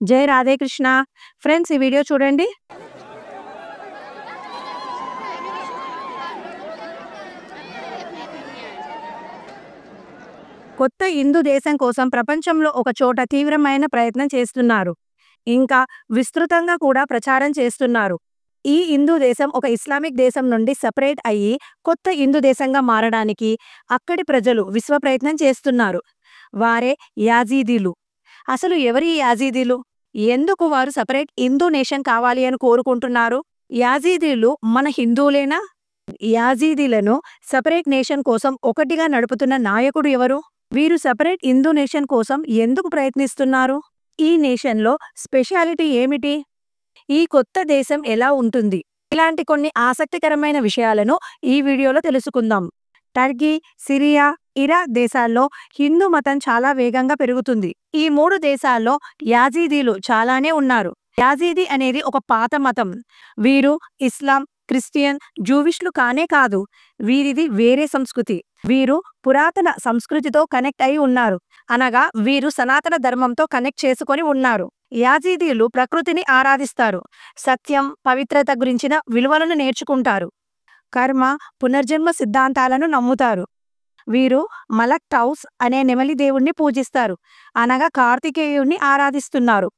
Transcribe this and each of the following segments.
జై రాధే కృష్ణ. ఫ్రెండ్స్ ఈ వీడియో చూడండి. కొత్త హిందూ దేశం కోసం ప్రపంచంలో ఒక చోట తీవ్రమైన ప్రయత్నం చేస్తున్నారు. ఇంకా విస్తృతంగా కూడా ప్రచారం చేస్తున్నారు. ఈ హిందూ దేశం ఒక ఇస్లామిక్ దేశం నుండి సెపరేట్ అయ్యి కొత్త హిందూ దేశంగా మారడానికి అక్కడి ప్రజలు విశ్వ ప్రయత్నం చేస్తున్నారు. వారే యాజీదీలు. అసలు ఎవరి యాజీదీలు? ఎందుకు వారు సెపరేట్ హిందూ నేషన్ కావాలి అని కోరుకుంటున్నారు? యాజీదీలు మన హిందువులేనా? యాజీదీలను సెపరేట్ నేషన్ కోసం ఒకటిగా నడుపుతున్న నాయకుడు ఎవరు? వీరు సెపరేట్ హిందూ నేషన్ కోసం ఎందుకు ప్రయత్నిస్తున్నారు? ఈ నేషన్లో స్పెషాలిటీ ఏమిటి? ఈ కొత్త దేశం ఎలా ఉంటుంది? ఇలాంటి కొన్ని ఆసక్తికరమైన విషయాలను ఈ వీడియోలో తెలుసుకుందాం. టర్కీ, సిరియా, ఇరాక్ దేశాల్లో హిందూ మతం చాలా వేగంగా పెరుగుతుంది. ఈ 3 దేశాల్లో యాజీదీలు చాలానే ఉన్నారు. యాజీదీ అనేది ఒక పాత మతం. వీరు ఇస్లాం, క్రిస్టియన్, జూవిష్లు కానే కాదు. వీరిది వేరే సంస్కృతి. వీరు పురాతన సంస్కృతితో కనెక్ట్ అయి ఉన్నారు. అనగా వీరు సనాతన ధర్మంతో కనెక్ట్ చేసుకొని ఉన్నారు. యాజీదీలు ప్రకృతిని ఆరాధిస్తారు. సత్యం, పవిత్రత గురించిన విలువలను నేర్చుకుంటారు. కర్మ, పునర్జన్మ సిద్ధాంతాలను నమ్ముతారు. వీరు మలక్ టౌస్ అనే నెమలి దేవుణ్ణి పూజిస్తారు. అనగా కార్తికేయుణ్ణి ఆరాధిస్తున్నారు.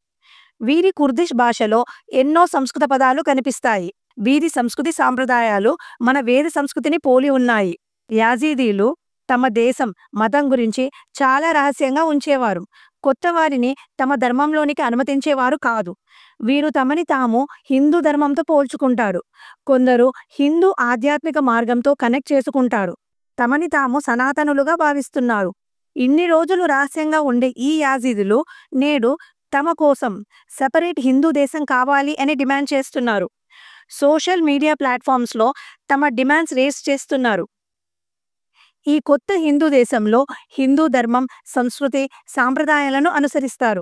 వీరి కుర్దిష్ భాషలో ఎన్నో సంస్కృత పదాలు కనిపిస్తాయి. వీరి సంస్కృతి సాంప్రదాయాలు మన వేద సంస్కృతిని పోలి ఉన్నాయి. యాజీదీలు తమ దేశం, మతం గురించి చాలా రహస్యంగా ఉంచేవారు. కొత్త వారిని తమ ధర్మంలోనికి అనుమతించేవారు కాదు. వీరు తమని తాము హిందూ ధర్మంతో పోల్చుకుంటారు. కొందరు హిందూ ఆధ్యాత్మిక మార్గంతో కనెక్ట్ చేసుకుంటారు. తమని తాము సనాతనులుగా భావిస్తున్నారు. ఇన్ని రోజులు రహస్యంగా ఉండే ఈ యాజీదులు నేడు తమ కోసం సెపరేట్ హిందూ దేశం కావాలి అని డిమాండ్ చేస్తున్నారు. సోషల్ మీడియా ప్లాట్ఫామ్స్లో తమ డిమాండ్స్ రేస్ చేస్తున్నారు. ఈ కొత్త హిందూ దేశంలో హిందూ ధర్మం, సంస్కృతి, సాంప్రదాయాలను అనుసరిస్తారు.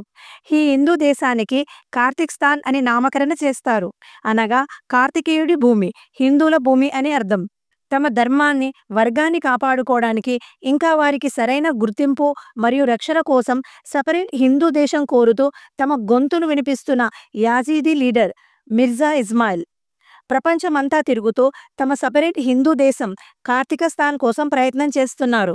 ఈ హిందూ దేశానికి కార్తిక్స్థాన్ అని నామకరణ చేస్తారు. అనగా కార్తికేయుడి భూమి, హిందువుల భూమి అని అర్థం. తమ ధర్మాన్ని, వర్గాన్ని కాపాడుకోవడానికి, ఇంకా వారికి సరైన గుర్తింపు మరియు రక్షణ కోసం సెపరేట్ హిందూ దేశం కోరుతూ తమ గొంతును వినిపిస్తున్న యాజీదీ లీడర్ మిర్జా ఇస్మాయిల్ ప్రపంచమంతా తిరుగుతూ తమ సెపరేట్ హిందూ దేశం కార్తికస్థాన్ కోసం ప్రయత్నం చేస్తున్నారు.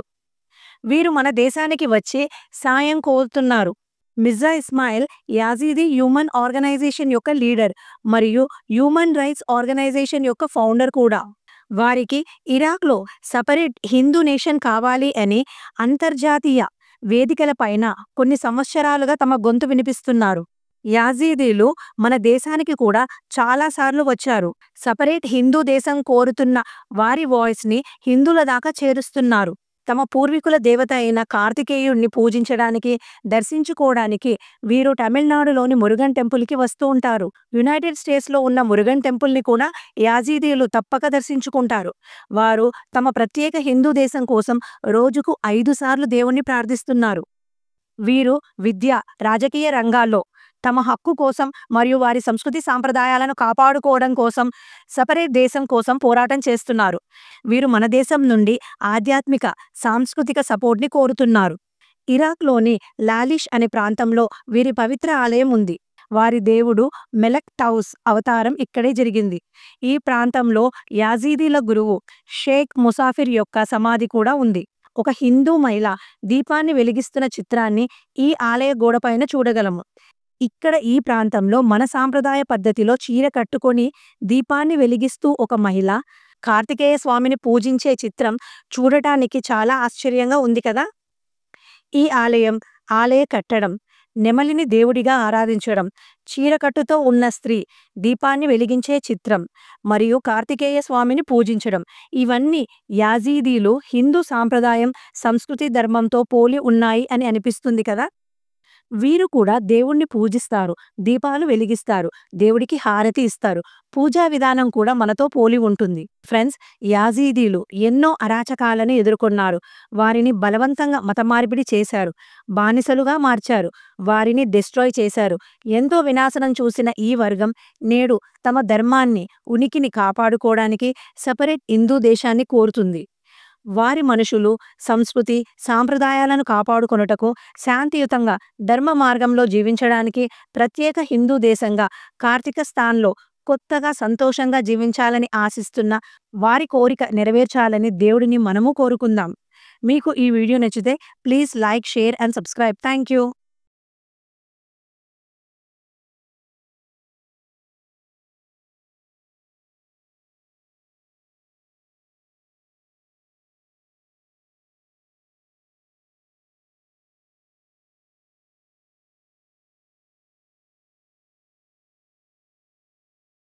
వీరు మన దేశానికి వచ్చి సాయం కోరుతున్నారు. మిర్జా ఇస్మాయిల్ యాజీదీ హ్యూమన్ ఆర్గనైజేషన్ యొక్క లీడర్ మరియు హ్యూమన్ రైట్స్ ఆర్గనైజేషన్ యొక్క ఫౌండర్ కూడా. వారికి ఇరాక్లో సెపరేట్ హిందూ నేషన్ కావాలి అని అంతర్జాతీయ వేదికలపైన కొన్ని సంవత్సరాలుగా తమ గొంతు వినిపిస్తున్నారు. యాజీదీలు మన దేశానికి కూడా చాలాసార్లు వచ్చారు. సెపరేట్ హిందూ దేశం కోరుతున్న వారి వాయిస్ని హిందువుల దాకా చేరుస్తున్నారు. తమ పూర్వీకుల దేవత అయిన కార్తికేయుణ్ణి పూజించడానికి, దర్శించుకోవడానికి వీరు తమిళనాడులోని మురుగన్ టెంపుల్కి వస్తూ ఉంటారు. యునైటెడ్ స్టేట్స్లో ఉన్న మురుగన్ టెంపుల్ని కూడా యాజీదీలు తప్పక దర్శించుకుంటారు. వారు తమ ప్రత్యేక హిందూ దేశం కోసం రోజుకు 5 సార్లు దేవుణ్ణి ప్రార్థిస్తున్నారు. వీరు విద్య, రాజకీయ రంగాల్లో తమ హక్కు కోసం మరియు వారి సంస్కృతి సాంప్రదాయాలను కాపాడుకోవడం కోసం సెపరేట్ దేశం కోసం పోరాటం చేస్తున్నారు. వీరు మన దేశం నుండి ఆధ్యాత్మిక, సాంస్కృతిక సపోర్ట్ని కోరుతున్నారు. ఇరాక్లోని లాలిష్ అనే ప్రాంతంలో వీరి పవిత్ర ఆలయం ఉంది. వారి దేవుడు మెలక్ టౌస్ అవతారం ఇక్కడే జరిగింది. ఈ ప్రాంతంలో యాజీదీల గురువు షేక్ ముసాఫిర్ యొక్క సమాధి కూడా ఉంది. ఒక హిందూ మహిళ దీపాన్ని వెలిగిస్తున్న చిత్రాన్ని ఈ ఆలయ గోడపైన చూడగలము. ఇక్కడ ఈ ప్రాంతంలో మన సాంప్రదాయ పద్ధతిలో చీర కట్టుకొని దీపాన్ని వెలిగిస్తూ ఒక మహిళ కార్తికేయ స్వామిని పూజించే చిత్రం చూడటానికి చాలా ఆశ్చర్యంగా ఉంది కదా. ఈ ఆలయ కట్టడం, నెమలిని దేవుడిగా ఆరాధించడం, చీరకట్టుతో ఉన్న స్త్రీ దీపాన్ని వెలిగించే చిత్రం మరియు కార్తికేయ స్వామిని పూజించడం, ఇవన్నీ యాజీదీలు హిందూ సాంప్రదాయం, సంస్కృతి, ధర్మంతో పోలి ఉన్నాయి అని అనిపిస్తుంది కదా. వీరు కూడా దేవుణ్ణి పూజిస్తారు, దీపాలు వెలిగిస్తారు, దేవుడికి హారతి ఇస్తారు. పూజా విధానం కూడా మనతో పోలి ఉంటుంది. ఫ్రెండ్స్, యాజీదీలు ఎన్నో అరాచకాలను ఎదుర్కొన్నారు. వారిని బలవంతంగా మతమార్పిడి చేశారు, బానిసలుగా మార్చారు, వారిని డిస్ట్రాయ్ చేశారు. ఎంతో వినాశనం చూసిన ఈ వర్గం నేడు తమ ధర్మాన్ని, ఉనికిని కాపాడుకోవడానికి సెపరేట్ హిందూ దేశాన్ని కోరుతుంది. వారి మనుషులు సంస్కృతి, సాంప్రదాయాలను కాపాడుకొనుటకు, శాంతియుతంగా ధర్మ మార్గంలో జీవించడానికి ప్రత్యేక హిందూ దేశంగా కార్తీకస్థాన్‌లో కొత్తగా సంతోషంగా జీవించాలని ఆశిస్తున్న వారి కోరిక నెరవేర్చాలని దేవుడిని మనము కోరుకుందాం. మీకు ఈ వీడియో నచ్చితే please like, share and subscribe. Thank you.